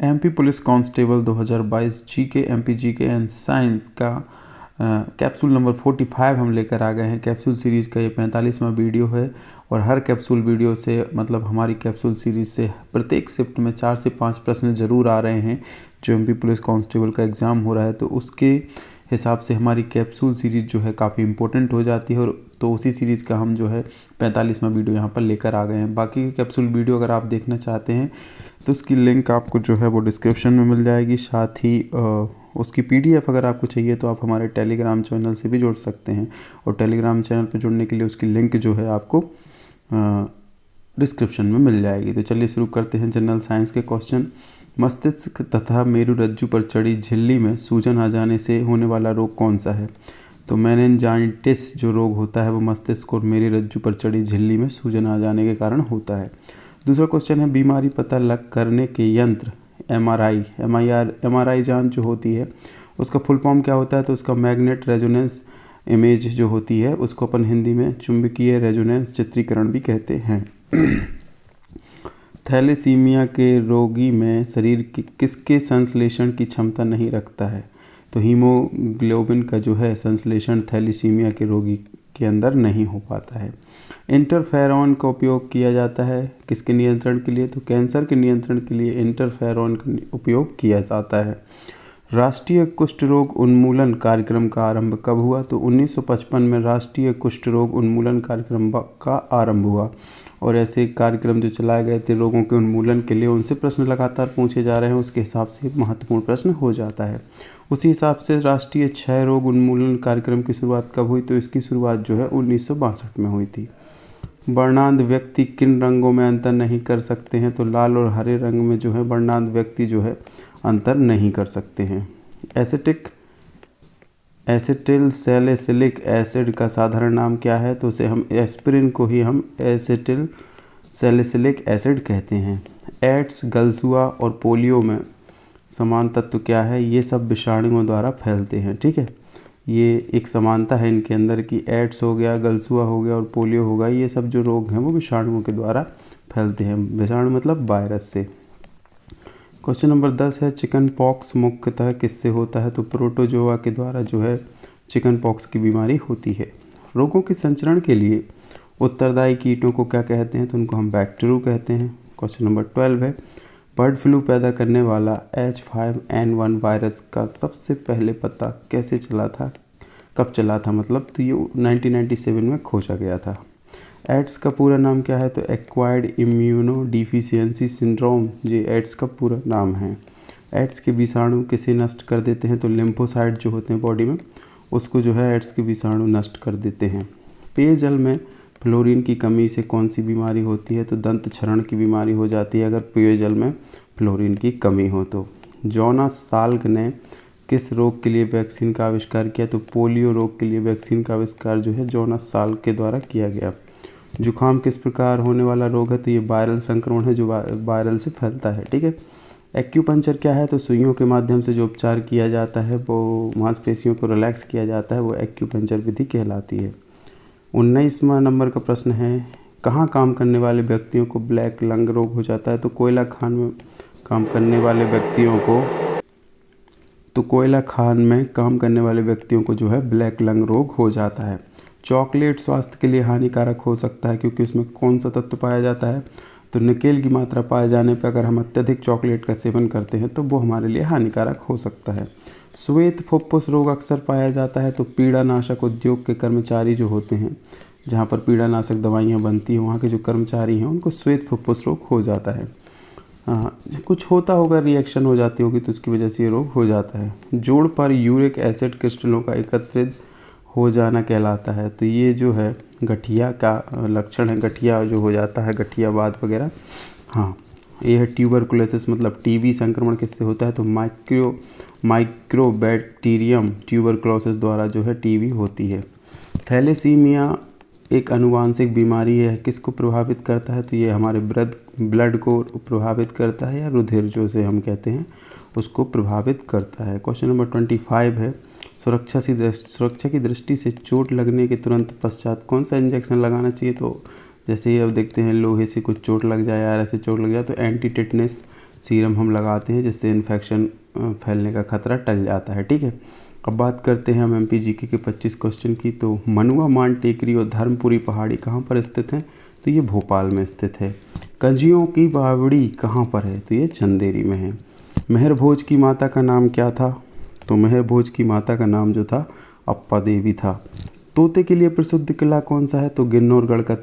MP police constable 2022 GK MP GK and science का capsule number 45 हम लेकर आ गए हैं। कैप्सूल सीरीज़ का ये 45वां वीडियो है और हर कैप्सूल वीडियो से मतलब हमारी कैप्सूल सीरीज़ से प्रत्येक शिफ्ट में 4 से 5 प्रश्न ज़रूर आ रहे हैं जो एमपी पुलिस कांस्टेबल का एग्ज़ाम हो रहा है, तो उसके हिसाब से हमारी कैप्सूल सीरीज़ जो है काफ़ी इंपॉर्टेंट हो जाती है। और तो उसी सीरीज़ का हम जो है 45वां वीडियो यहाँ पर लेकर आ गए हैं। बाकी की कैप्सूल वीडियो अगर आप देखना चाहते हैं तो उसकी लिंक आपको जो है वो डिस्क्रिप्शन में मिल जाएगी। साथ ही उसकी पीडीएफ अगर आपको चाहिए तो आप हमारे टेलीग्राम चैनल से भी जुड़ सकते हैं और टेलीग्राम चैनल पर जुड़ने के लिए उसकी लिंक जो है आपको डिस्क्रिप्शन में मिल जाएगी। तो चलिए शुरू करते हैं जनरल साइंस के क्वेश्चन। मस्तिष्क तथा मेरुरज्जु पर चढ़ी झिल्ली में सूजन आ जाने से होने वाला रोग कौन सा है? तो मेनिंजाइटिस जो रोग होता है वो मस्तिष्क और मेरुरज्जु पर चढ़ी झिल्ली में सूजन आ जाने के कारण होता है। दूसरा क्वेश्चन है बीमारी पता लग करने के यंत्र एमआरआई जांच जो होती है उसका फुल फॉर्म क्या होता है? तो उसका मैग्नेट रेजोनेंस इमेज जो होती है उसको अपन हिंदी में चुंबकीय रेजोनेंस चित्रीकरण भी कहते हैं। थैलेसीमिया के रोगी में शरीर किसके संश्लेषण की क्षमता नहीं रखता है? तो हीमोग्लोबिन का जो है संश्लेषण थैलेसीमिया के रोगी के अंदर नहीं हो पाता है। इंटरफेरॉन का उपयोग किया जाता है किसके नियंत्रण के लिए? तो कैंसर के नियंत्रण के लिए इंटरफेरॉन का उपयोग किया जाता है। राष्ट्रीय कुष्ठ रोग उन्मूलन कार्यक्रम का आरंभ कब हुआ? तो 1955 में राष्ट्रीय कुष्ठ रोग उन्मूलन कार्यक्रम का आरंभ हुआ और ऐसे कार्यक्रम जो चलाए गए थे रोगों के उन्मूलन के लिए, उनसे प्रश्न लगातार पूछे जा रहे हैं, उसके हिसाब से महत्वपूर्ण प्रश्न हो जाता है। उसी हिसाब से राष्ट्रीय क्षय रोग उन्मूलन कार्यक्रम की शुरुआत कब हुई? तो इसकी शुरुआत जो है 1962 में हुई थी। वर्णांध व्यक्ति किन रंगों में अंतर नहीं कर सकते हैं? तो लाल और हरे रंग में जो है वर्णांध व्यक्ति जो है अंतर नहीं कर सकते हैं। एसिटिल सैलिसिलिक एसिड का साधारण नाम क्या है? तो उसे हम एस्पिरिन को ही हम एसिटिल सैलिसिलिक एसिड कहते हैं। एड्स, गलसुआ और पोलियो में समान तत्व क्या है? ये सब विषाणुओं द्वारा फैलते हैं। ठीक है, ये एक समानता है इनके अंदर कि एड्स हो गया, गलसुआ हो गया और पोलियो होगा, ये सब जो रोग हैं वो विषाणुओं के द्वारा फैलते हैं। विषाणु मतलब वायरस से। क्वेश्चन नंबर 10 है चिकन पॉक्स मुख्यतः किससे होता है? तो प्रोटोजोआ के द्वारा जो है चिकन पॉक्स की बीमारी होती है। रोगों के संचरण के लिए उत्तरदायी कीटों को क्या कहते हैं? तो उनको हम बैक्टीरिया कहते हैं। क्वेश्चन नंबर 12 है बर्ड फ्लू पैदा करने वाला H5N1 वायरस का सबसे पहले पता कैसे चला था, कब चला था मतलब? तो ये 1997 में खोजा गया था। एड्स का पूरा नाम क्या है? तो एक्वायर्ड इम्यूनो डिफिशियंसी सिंड्रोम, ये एड्स का पूरा नाम है। एड्स के विषाणु किसे नष्ट कर देते हैं? तो लिम्फोसाइट जो होते हैं बॉडी में उसको जो है एड्स के विषाणु नष्ट कर देते हैं। पेयजल में फ्लोरीन की कमी से कौन सी बीमारी होती है? तो दंत क्षरण की बीमारी हो जाती है अगर पेयजल में फ्लोरीन की कमी हो तो। जोनास साल्क ने किस रोग के लिए वैक्सीन का आविष्कार किया? तो पोलियो रोग के लिए वैक्सीन का आविष्कार जो है जोनास साल्क के द्वारा किया गया। जुकाम किस प्रकार होने वाला रोग है? तो ये वायरल संक्रमण है जो वायरल से फैलता है। ठीक है। एक्यूपंक्चर क्या है? तो सुइयों के माध्यम से जो उपचार किया जाता है वो मांसपेशियों को रिलैक्स किया जाता है, वो एक्यूपंक्चर विधि कहलाती है। 19वां नंबर का प्रश्न है कहाँ काम करने वाले व्यक्तियों को ब्लैक लंग रोग हो जाता है? तो कोयला खान में काम करने वाले व्यक्तियों को जो है ब्लैक लंग रोग हो जाता है। चॉकलेट स्वास्थ्य के लिए हानिकारक हो सकता है क्योंकि उसमें कौन सा तत्व पाया जाता है? तो निकेल की मात्रा पाए जाने पर अगर हम अत्यधिक चॉकलेट का सेवन करते हैं तो वो हमारे लिए हानिकारक हो सकता है। श्वेत फुफ्फुस रोग अक्सर पाया जाता है। तो पीड़ानाशक उद्योग के कर्मचारी जो होते हैं, जहाँ पर पीड़ानाशक दवाइयाँ बनती हैं, वहाँ के जो कर्मचारी हैं उनको श्वेत फुफ्फुस रोग हो जाता है। कुछ होता होगा, रिएक्शन हो जाती होगी तो उसकी वजह से ये रोग हो जाता है। जोड़ पर यूरिक एसिड क्रिस्टलों का एकत्रित हो जाना कहलाता है। तो ये जो है गठिया का लक्षण है, गठिया जो हो जाता है, गठियावाद वगैरह। हाँ, ये है ट्यूबरकुलोसिस मतलब टीबी संक्रमण किससे होता है? तो माइक्रोबैक्टीरियम ट्यूबरकुलोसिस द्वारा जो है टीबी होती है। थैलेसीमिया एक आनुवांशिक बीमारी है, किसको प्रभावित करता है? तो ये हमारे ब्लड को प्रभावित करता है या रुधिर जो से हम कहते हैं उसको प्रभावित करता है। क्वेश्चन नंबर 25 है सुरक्षा की दृष्टि से चोट लगने के तुरंत पश्चात कौन सा इंजेक्शन लगाना चाहिए? तो जैसे ही अब देखते हैं लोहे से कुछ चोट लग जाए या ऐसे चोट लग जाए तो एंटी टेटनस सीरम हम लगाते हैं, जिससे इन्फेक्शन फैलने का खतरा टल जाता है। ठीक है, अब बात करते हैं हम MPGK के 25 क्वेश्चन की। तो मनुआ मान टेकरी और धर्मपुरी पहाड़ी कहाँ पर स्थित हैं? तो ये भोपाल में स्थित है। कंजियों की बावड़ी कहाँ पर है? तो ये चंदेरी में है। मेहर भोज की माता का नाम क्या था? तो मेहर भोज की माता का नाम जो था अप्पा देवी था। तोते के लिए प्रसिद्ध किला कौन सा है? तो गिन्नौरगढ़ का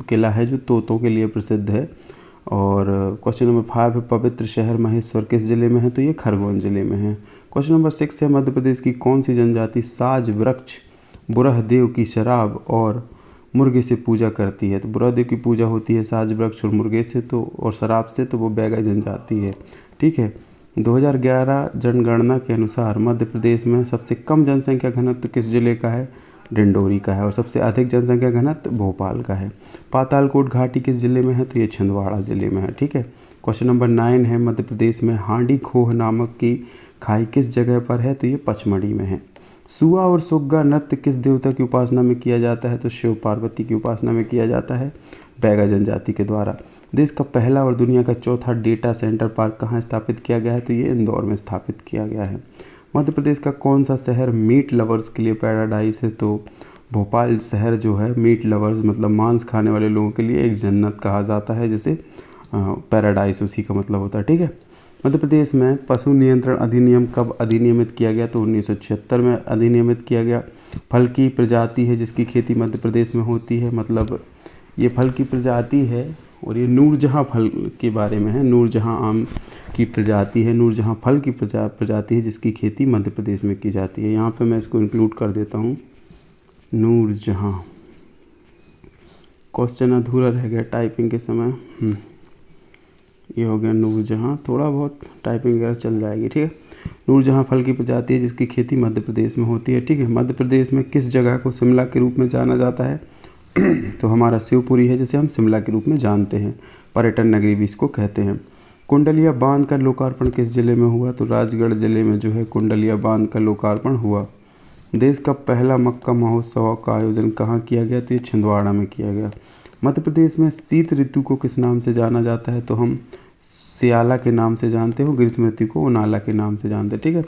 किला है जो तोतों के लिए प्रसिद्ध है। और क्वेश्चन नंबर 5 है, पवित्र शहर महेश्वर किस ज़िले में है? तो ये खरगोन ज़िले में है। क्वेश्चन नंबर 6 है, मध्य प्रदेश की कौन सी जनजाति साज वृक्ष बुरहदेव की शराब और मुर्गे से पूजा करती है? तो बुरहदेव की पूजा होती है साज वृक्ष और मुर्गे से, तो और शराब से, तो वो बैगा जनजाति है। ठीक है, 2011 जनगणना के अनुसार मध्य प्रदेश में सबसे कम जनसंख्या घनत्व किस जिले का है? डिंडोरी का है। और सबसे अधिक जनसंख्या घनत्व भोपाल का है। पातालकोट घाटी किस जिले में है? तो ये छिंदवाड़ा जिले में है। ठीक है, क्वेश्चन नंबर 9 है, मध्य प्रदेश में हांडी खोह नामक की खाई किस जगह पर है? तो ये पचमढ़ी में है। सुआ और सुग्गा नृत्य किस देवता की उपासना में किया जाता है? तो शिव पार्वती की उपासना में किया जाता है बैगा जनजाति के द्वारा। देश का पहला और दुनिया का चौथा डेटा सेंटर पार्क कहाँ स्थापित किया गया है? तो ये इंदौर में स्थापित किया गया है। मध्य प्रदेश का कौन सा शहर मीट लवर्स के लिए पैराडाइज है? तो भोपाल शहर जो है मीट लवर्स मतलब मांस खाने वाले लोगों के लिए एक जन्नत कहा जाता है, जैसे पैराडाइज उसी का मतलब होता है। ठीक है, मध्य प्रदेश में पशु नियंत्रण अधिनियम कब अधिनियमित किया गया? तो 1976 में अधिनियमित किया गया। फल की प्रजाति है जिसकी खेती मध्य प्रदेश में होती है, मतलब ये फल की प्रजाति है और ये नूरजहाँ फल के बारे में है। नूरजहाँ आम की प्रजाति है, नूरजहाँ फल की प्रजाति है जिसकी खेती मध्य प्रदेश में की जाती है। यहाँ पे मैं इसको इंक्लूड कर देता हूँ, नूरजहाँ। क्वेश्चन अधूरा रह गया टाइपिंग के समय। ये हो गया नूरजहाँ, थोड़ा बहुत टाइपिंग वगैरह चल जाएगी। ठीक है, नूरजहाँ फल की प्रजाति है जिसकी खेती मध्य प्रदेश में होती है। ठीक है, मध्य प्रदेश में किस जगह को शिमला के रूप में जाना जाता है? तो हमारा शिवपुरी है, जिसे हम शिमला के रूप में जानते हैं। पर्यटन नगरी भी इसको कहते हैं। कुंडलिया बांध का लोकार्पण किस जिले में हुआ? तो राजगढ़ जिले में जो है कुंडलिया बांध का लोकार्पण हुआ। देश का पहला मक्का महोत्सव का आयोजन कहाँ किया गया? तो ये छिंदवाड़ा में किया गया। मध्य प्रदेश में शीत ऋतु को किस नाम से जाना जाता है? तो हम स्याला के नाम से जानते हो, ग्रीष्म ऋतु को उनाला के नाम से जानते हैं। ठीक है,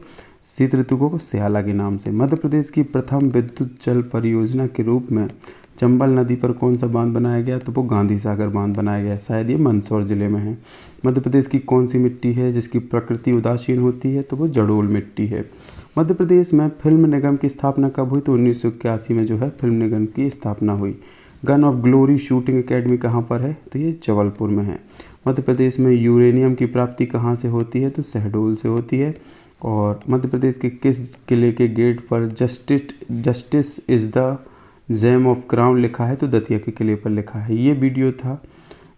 शीत ऋतु को स्याला के नाम से। मध्य प्रदेश की प्रथम विद्युत जल परियोजना के रूप में चंबल नदी पर कौन सा बांध बनाया गया? तो वो गांधी सागर बांध बनाया गया, शायद ये मंदसौर जिले में है। मध्य प्रदेश की कौन सी मिट्टी है जिसकी प्रकृति उदासीन होती है? तो वो जड़ोल मिट्टी है। मध्य प्रदेश में फिल्म निगम की स्थापना कब हुई? तो 1981 में जो है फिल्म निगम की स्थापना हुई। Gun of glory shooting academy कहाँ पर है? तो ये जबलपुर में है। मध्य प्रदेश में यूरेनियम की प्राप्ति कहाँ से होती है? तो शहडोल से होती है। और मध्य प्रदेश के किस किले के गेट पर justice is the gem of crown लिखा है? तो दतिया के किले पर लिखा है। ये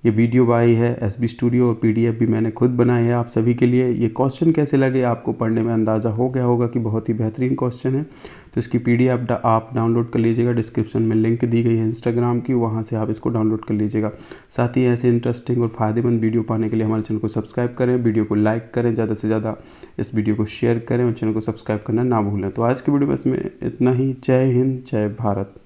वीडियो आई है SB स्टूडियो और PDF भी मैंने खुद बनाई है आप सभी के लिए। ये क्वेश्चन कैसे लगे आपको पढ़ने में अंदाज़ा हो गया होगा कि बहुत ही बेहतरीन क्वेश्चन है। तो इसकी PDF आप डाउनलोड कर लीजिएगा, डिस्क्रिप्शन में लिंक दी गई है इंस्टाग्राम की, वहाँ से आप इसको डाउनलोड कर लीजिएगा। साथ ही ऐसे इंटरेस्टिंग और फ़ायदेमंद वीडियो पाने के लिए हमारे चैनल को सब्सक्राइब करें, वीडियो को लाइक करें, ज़्यादा से ज़्यादा इस वीडियो को शेयर करें और चैनल को सब्सक्राइब करना ना भूलें। तो आज की वीडियो में इसमें इतना ही। जय हिंद, जय भारत।